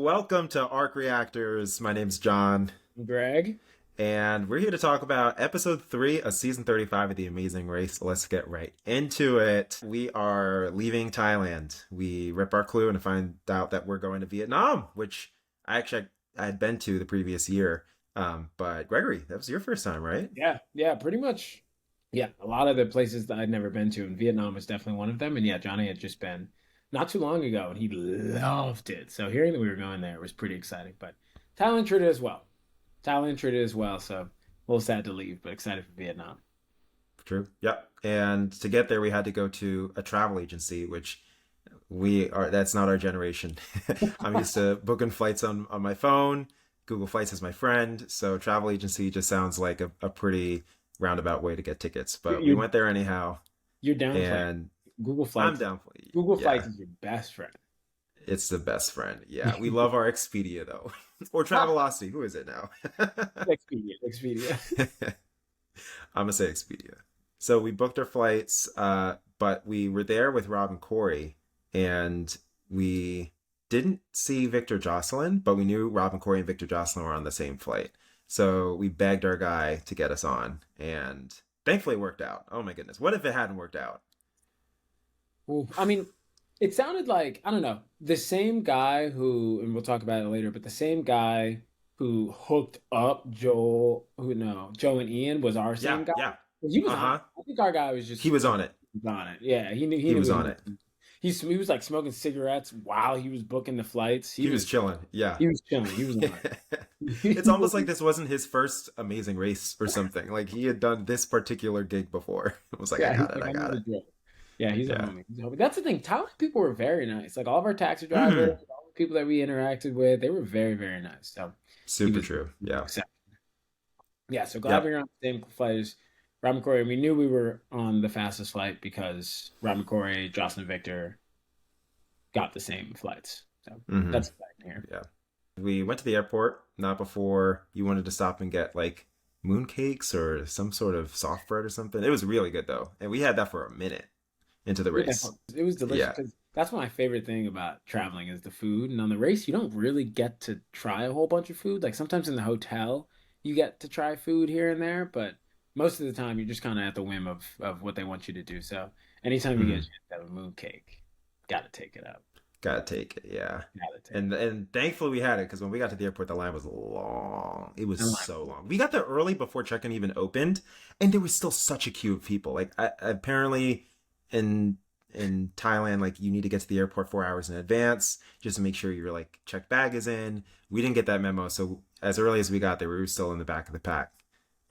Welcome to Arc Reactors. My name's John, Greg. and we're here to talk about episode 3 of season 35 of The Amazing Race. Let's get right into it. We are leaving Thailand. We rip our clue and find out that we're going to Vietnam, which I had been to the previous year. But Gregory, that was your first time, right? Yeah, pretty much. Yeah, a lot of the places that I'd never been to, and Vietnam was definitely one of them. And yeah, Johnny had just been not too long ago, and he loved it. So hearing that we were going there was pretty exciting. But Thailand treated as well. Thailand treated as well. So a little sad to leave, but excited for Vietnam. True. Yep. And to get there, we had to go to a travel agency, which that's not our generation. I'm used to booking flights on my phone. Google Flights is my friend, so travel agency just sounds like a pretty roundabout way to get tickets. You're But we you're, went there anyhow, you're downplaying. and Google I'm Flights. down for you. Google Yeah, Flights is your best friend. it's the best friend. Yeah, we love our Expedia though, or Travelocity. Who is it now? Expedia, Expedia. I'm gonna say Expedia. So we booked our flights, but we were there with Rob and Corey, and we didn't see Victor Jocelyn, but we knew Rob and Corey and Victor Jocelyn were on the same flight. So we begged our guy to get us on, and thankfully it worked out. Oh my goodness. What if it hadn't worked out? Well, I mean, it sounded like, I don't know, the same guy who, and we'll talk about it later, but the same guy who hooked up Joel, who no, Joe and Ian was our Yeah, same guy. yeah. He was on it. Uh-huh. I think our guy was He just was on it. on it. Yeah, he He knew was what he on was it. doing. He was like smoking cigarettes while he was booking the flights. He was chilling. Yeah. He was chilling. He was on It's it. almost like this wasn't his first amazing race or something. Like he had done this particular gig before. It was like, I Yeah, he's got it, like, I I know got the it. drill. Yeah, he's a Yeah. homie. He's a homie. That's the thing. Thailand people were very nice. Like all of our taxi drivers, Hmm. all the people that we interacted with, they were very, very nice. So he Super was true. no Yeah. exception. Yeah, so glad we Yep. were on the same flight as Rob McCory. We knew we were on the fastest flight because Rob McCory, Jocelyn Victor got the same flights. So Hmm. that's exciting here. Yeah. We went to the airport not before you wanted to stop and get like mooncakes or some sort of soft bread or something. It was really good though. And we had that for a minute into the Yeah, race. it was delicious Yeah. because that's my favorite thing about traveling is the food. And on the race, you don't really get to try a whole bunch of food. Like sometimes in the hotel, you get to try food here and there, but most of the time you're just kind of at the whim of what they want you to do. So anytime you get a Hmm. chance to have a moon cake, gotta take it up. Gotta take it. Yeah. Gotta take And thankfully we had it because when we got to the airport, the line was long. It was it. so long. We got there early before check-in even opened, and there was still such a queue of people. Like apparently, in Thailand, like you need to get to the airport 4 hours in advance just to make sure your like checked bag is in. We didn't get that memo, so as early as we got there, we were still in the back of the pack.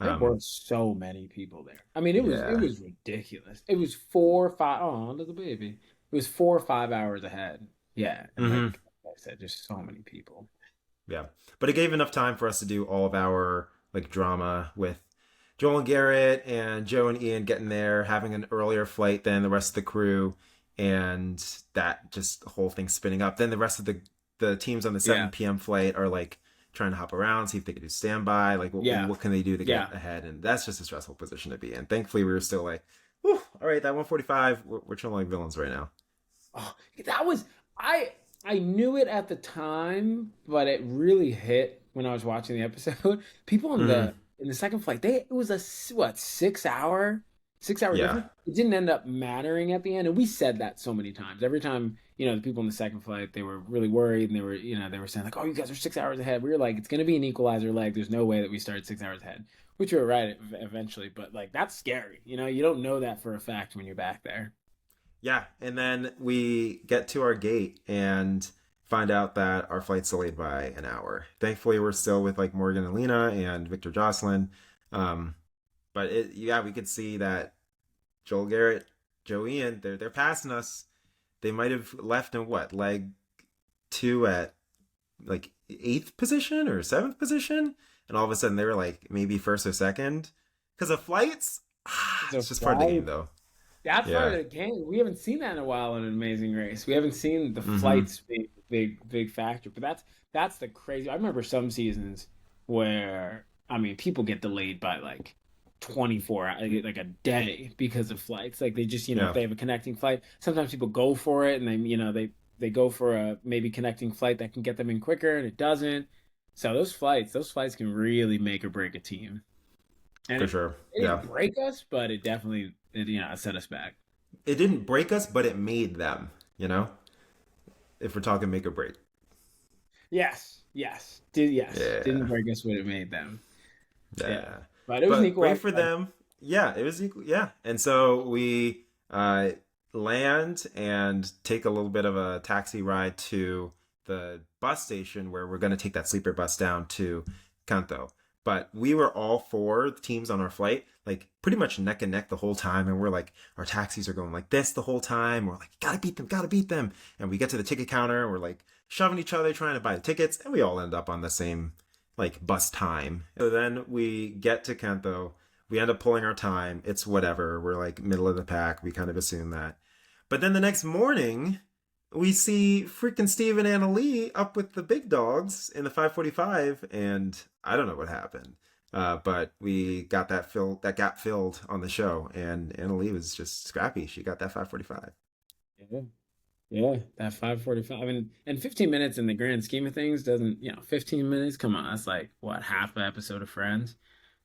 There were Um, so many people there. I mean, it yeah, was ridiculous. It was 4 or 5. Oh, little baby. It was 4 or 5 hours ahead. Yeah, and hmm like I said, just so many people. yeah, but it gave enough time for us to do all of our like drama with Joel and Garrett and Joe and Ian getting there, having an earlier flight than the rest of the crew, and that just the whole thing spinning up. Then the rest of the teams on the Yeah, 7 p.m. flight are like trying to hop around, see if they can do standby, like yeah, what can they do to yeah. get ahead, and that's just a stressful position to be in. Thankfully, we were still like, whew, all right, that 145, we're chilling like villains right now. Oh, that was I. I knew it at the time, but it really hit when I was watching the episode. People Hmm. in the second flight, they it was a what 6 hour 6 hour Yeah. difference. It didn't end up mattering at the end, and we said that so many times. Every time the people in the second flight, they were really worried, and they were saying like, "Oh, you guys are 6 hours ahead." We were like, "It's gonna be an equalizer leg. There's no way that we started 6 hours ahead," which we were right eventually. But like that's scary. You don't know that for a fact when you're back there. Yeah, and then we get to our gate and find out that our flight's delayed by an hour. Thankfully, we're still with like Morgan and Lena and Victor Jocelyn. Um, but yeah, we could see that Joel Garrett, Joe Ian, they're passing us. They might have left in what leg two at like eighth position or seventh position, and all of a sudden they were like maybe first or second because of flights. So It's just part of the game, flight. though. That's part Yeah. of the game. We haven't seen that in a while in an Amazing Race. We haven't seen the Hmm. flights be big factor. But that's the crazy. I remember some seasons where I mean people get delayed by like 24 like a day because of flights. Like they just if Yeah. they have a connecting flight, sometimes people go for it and they they go for a maybe connecting flight that can get them in quicker, and it doesn't. So those flights can really make or break a team. And For sure. it Yeah. didn't break us, but it definitely it set us back. It didn't break us, but it made them, you know, if we're talking make or break. Yes, didn't Yeah. break us, but it made them. Yeah, Yeah. but it was an But great equalizer. for them. Yeah, it was equal. Yeah. And so we uh, land and take a little bit of a taxi ride to the bus station where we're going to take that sleeper bus down to Kanto. But we were all four teams on our flight, like pretty much neck and neck the whole time. And we're like, our taxis are going like this the whole time. We're like, gotta beat them, gotta beat them. And we get to the ticket counter, and we're like shoving each other, trying to buy the tickets. And we all end up on the same like bus time. So then we get to Kento. We end up pulling our time. It's whatever. We're like middle of the pack. We kind of assume that. But then the next morning, we see freaking Steve and Anna Lee up with the big dogs in the 545, and I don't know what happened. But we got that gap filled on the show, and Anna Lee was just scrappy. She got that 545. Yeah, yeah, that 5:45 and 15 minutes in the grand scheme of things doesn't, 15 minutes. Come on, that's like what half an episode of Friends.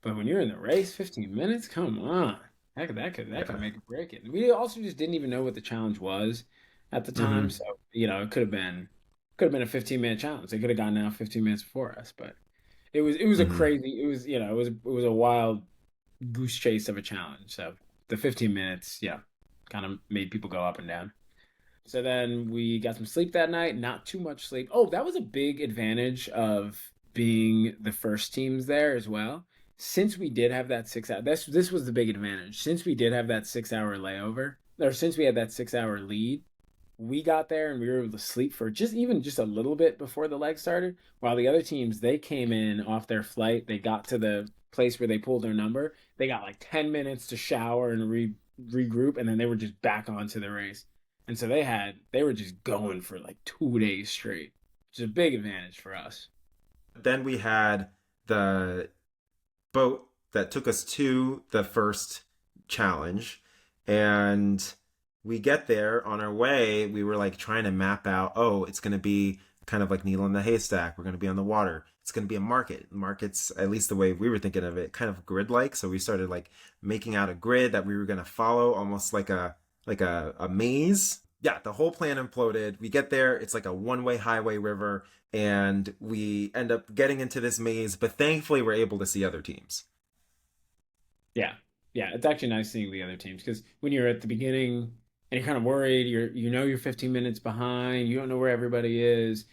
But when you're in the race, 15 minutes, come on, that could Yeah. make it break it. We also just didn't even know what the challenge was at the time, Mm-hmm. so it could have been a 15-minute challenge. They could have gone out 15 minutes before us, but it was a Mm-hmm. crazy, it was a wild goose chase of a challenge. So the 15 minutes, kind of made people go up and down. So then we got some sleep that night, not too much sleep. Oh, that was a big advantage of being the first teams there as well. Since we did have that 6 hour, this was the big advantage. Since we did have that 6 hour layover, or since we had that 6 hour lead, we got there and we were able to sleep for just a little bit before the leg started. While the other teams, they came in off their flight, they got to the place where they pulled their number. They got like 10 minutes to shower and regroup, and then they were just back onto the race. And so they were just going for like 2 days straight, which is a big advantage for us. Then we had the boat that took us to the first challenge. And we get there on our way. We were like trying to map out, oh, it's going to be kind of like needle in the haystack. We're going to be on the water. It's going to be a market. Markets, at least the way we were thinking of it, kind of grid like. So we started like making out a grid that we were going to follow, almost like a maze. Yeah, the whole plan imploded. We get there, it's like a one-way highway river, and we end up getting into this maze, but thankfully we're able to see other teams. Yeah, yeah, it's actually nice seeing the other teams because when you're at the beginning and you're kind of worried, you're 15 minutes behind, you don't know where everybody is.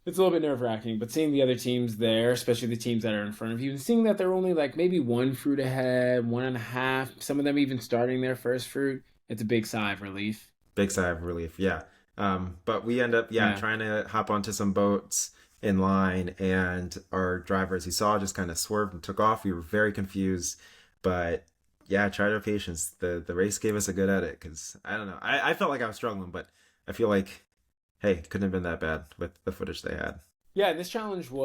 It's a little bit nerve wracking, but seeing the other teams there, especially the teams that are in front of you, and seeing that they're only like maybe one fruit ahead, one and a half, some of them even starting their first fruit, it's a big sigh of relief. Big sigh of relief, yeah. But we end up, yeah, Yeah. trying to hop onto some boats in line, and our driver, as you saw, just kind of swerved and took off. We were very confused, but yeah, tried our patience. The race gave us a good edit because I don't know. I felt like I was struggling, but I feel like, hey, it couldn't have been that bad with the footage they had. Yeah, this challenge we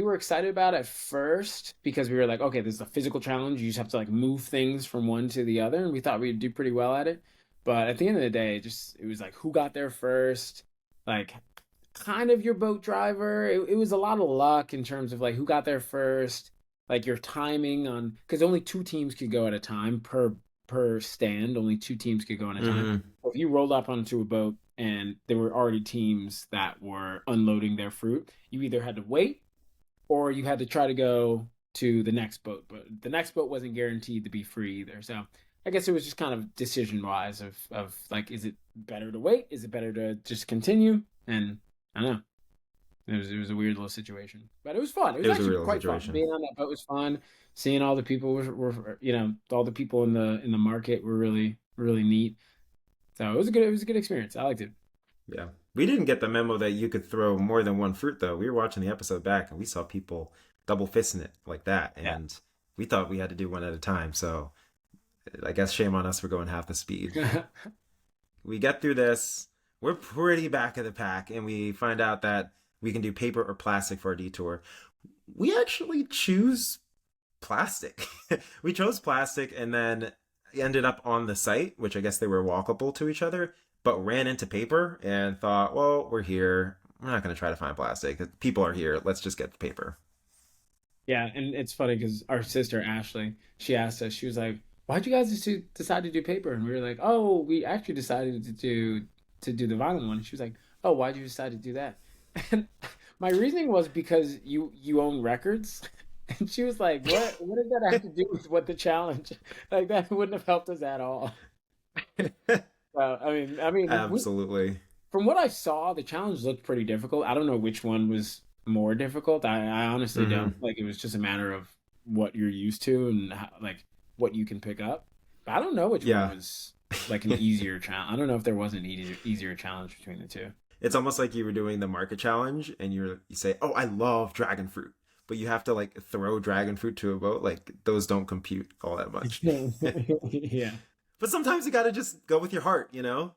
were excited about at first because we were like, okay, this is a physical challenge. You just have to like move things from one to the other, and we thought we'd do pretty well at it. But at the end of the day, it was like who got there first, like kind of your boat driver. It was a lot of luck in terms of like who got there first, like your timing on because only two teams could go at a time per stand. Only two teams could go at a time. Mm-hmm. So if you rolled up onto a boat and there were already teams that were unloading their fruit, you either had to wait or you had to try to go to the next boat. But the next boat wasn't guaranteed to be free either. So I guess it was just kind of decision wise of like, is it better to wait? Is it better to just continue? And I don't know. It was a weird little situation, but it was fun. It was It was a actually real quite fun. situation. Being on that boat was fun. Seeing all the people were all the people in the market were really neat. So it was a good experience. I liked it. Yeah. We didn't get the memo that you could throw more than one fruit, though. We were watching the episode back and we saw people double fisting it like that. Yeah. And we thought we had to do one at a time. So I guess shame on us for going half the speed. We get through this. We're pretty back of the pack, and we find out that we can do paper or plastic for our detour. We actually choose plastic. We chose plastic and then ended up on the site, which I guess they were walkable to each other. but ran into paper and thought, well, we're here. We're not going to try to find plastic. People are here. Let's just get the paper. Yeah, and it's funny because our sister Ashley, she asked us, she was like, "Why'd you guys just decide to do paper?" And we were like, "Oh, we actually decided to do the vinyl one." And she was like, "Oh, why'd you decide to do that?" And my reasoning was because you own records. And she was like, What does that have to do with what the challenge?" Like that wouldn't have helped us at all. I mean, Absolutely. from what I saw, the challenge looked pretty difficult. I don't know which one was more difficult. I honestly don't. Hmm. Like it was just a matter of what you're used to and how, like what you can pick up. But I don't know which one Yeah. was like an easier challenge. I don't know if there was an easier challenge between the two. It's almost like you were doing the market challenge and you say, "Oh, I love dragon fruit." But you have to like throw dragon fruit to a boat. Like those don't compute all that much. Yeah. But sometimes you got to just go with your heart.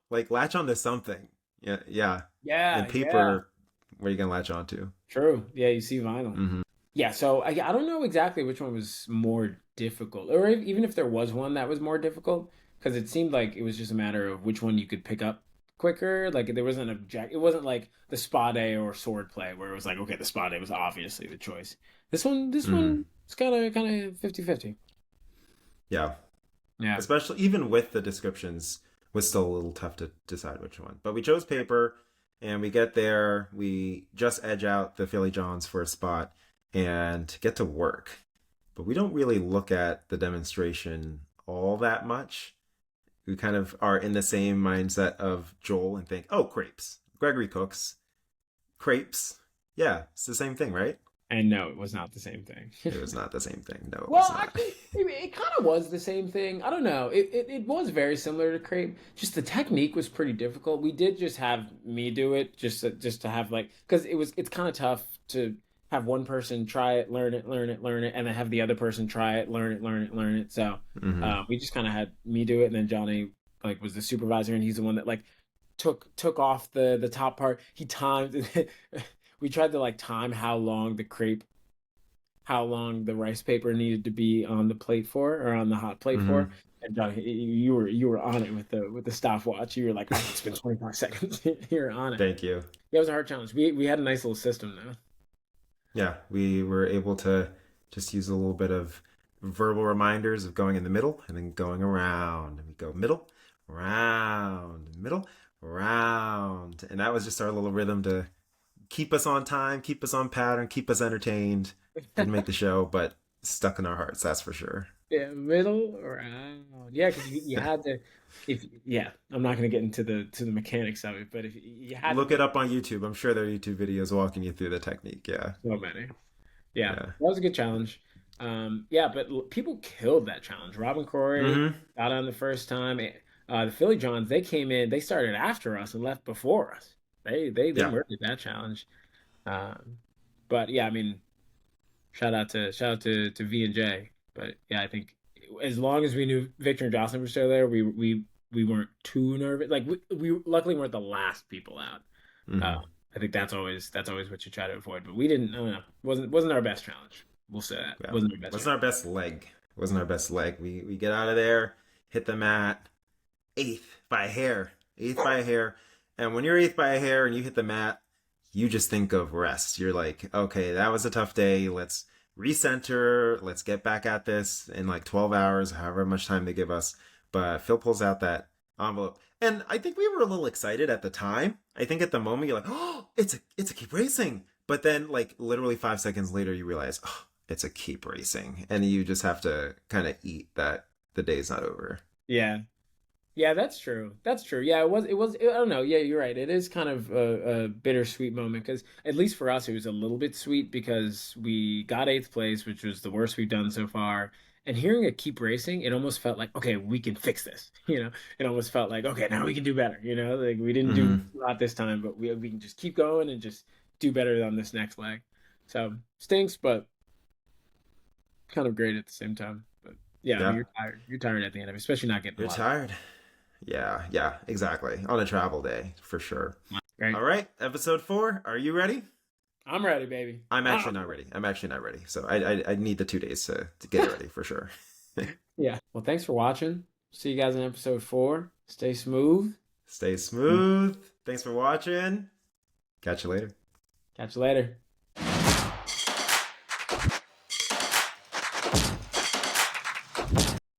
Like latch onto something. Yeah, yeah. Yeah, And yeah. paper, where you gonna latch onto? True. Yeah, you see vinyl. Mm-hmm. Yeah, so I don't know exactly which one was more difficult, or even if there was one that was more difficult, because it seemed like it was just a matter of which one you could pick up quicker. Like there wasn't it wasn't like the spade or sword play where it was like, okay, the spade was obviously the choice. This Mm-hmm. one, it's kind of 50-50. Yeah. Yeah. Especially even with the descriptions, was still a little tough to decide which one. But we chose paper, and we get there. We just edge out the Philly Johns for a spot and get to work. But we don't really look at the demonstration all that much. We kind of are in the same mindset of Joel and think, oh, crepes. Gregory cooks. Crepes. Yeah, it's the same thing, right? And no, it was not the same thing. It was not the same thing. No, it was Well, not. actually, it kind of was the same thing. I don't know. It was very similar to crepe. Just the technique was pretty difficult. We did just have me do it, just to have like, because it's kind of tough to have one person try it, learn it, and then have the other person try it, learn it. So Hmm. we just kind of had me do it, and then Johnny like was the supervisor, and he's the one that like took off the top part. He timed. We tried to like time how long the rice paper needed to be on the plate for or on the hot plate for. Hmm. And Johnny, you were on it with the stopwatch. You were like, it's been 25 seconds. You're on it. Thank you. That was a hard challenge. We had a nice little system though. Yeah, we were able to just use a little bit of verbal reminders of going in the middle and then going around. And we go middle, round, middle, round. And that was just our little rhythm to keep us on time, keep us on pattern, keep us entertained. Didn't make the show, but stuck in our hearts, that's for sure. Yeah, middle around. Yeah, because you had to. If yeah, I'm not gonna get into the mechanics of it, but if you had to Look do it up on YouTube. I'm sure there are YouTube videos walking you through the technique. Yeah. so many. Yeah, that Yeah. was a good challenge. Yeah, but people killed that challenge. Robin Corey Mm-hmm. got on the first time. The Philly Johns, they came in, they started after us and left before us. They Yeah. murdered that challenge. Um, but yeah, I mean, shout out to V and J. But yeah, I think as long as we knew Victor and Jocelyn were still there, we weren't too nervous. Like we luckily weren't the last people out. Uh, Mm-hmm. I think that's always what you try to avoid. But we didn't. I don't know. Wasn't our best challenge. We'll say that Yeah. wasn't our best Wasn't challenge. our best leg. Wasn't our best leg. We get out of there, hit the mat, eighth by a hair. Eighth by a hair. And when you're eighth by a hair and you hit the mat, you just think of rest. You're like, okay, that was a tough day. Let's recenter. Let's get back at this in like 12 hours, however much time they give us. But Phil pulls out that envelope. And I think we were a little excited at the time. I think at the moment you're like, oh, it's a keep racing. But then like literally 5 seconds later you realize, oh, it's a keep racing. And you just have to kind of eat that the day's not over. Yeah, yeah, that's true. That's true. Yeah, I don't know. Yeah, you're right. It is kind of a bittersweet moment because at least for us, it was a little bit sweet because we got eighth place, which was the worst we've done so far. And hearing it keep racing, it almost felt like, okay, we can fix this. It almost felt like, okay, now we can do better. Like we didn't do Mm-hmm. a lot this time, but we can just keep going and just do better on this next leg. So stinks, but kind of great at the same time. But yeah, I mean, Yeah. you're tired. You're tired at the end of it, especially not getting a You're lot of tired. Yeah, yeah, exactly. On a travel day, for sure. right. All right, episode 4. Are you ready? I'm ready, baby. I'm Ah, actually not ready. I'm actually not ready. So I need the 2 days to get ready for sure. yeah. Well, thanks for watching. See you guys in episode 4. Stay smooth. Stay smooth. Thanks for watching. Catch you later. Catch you later.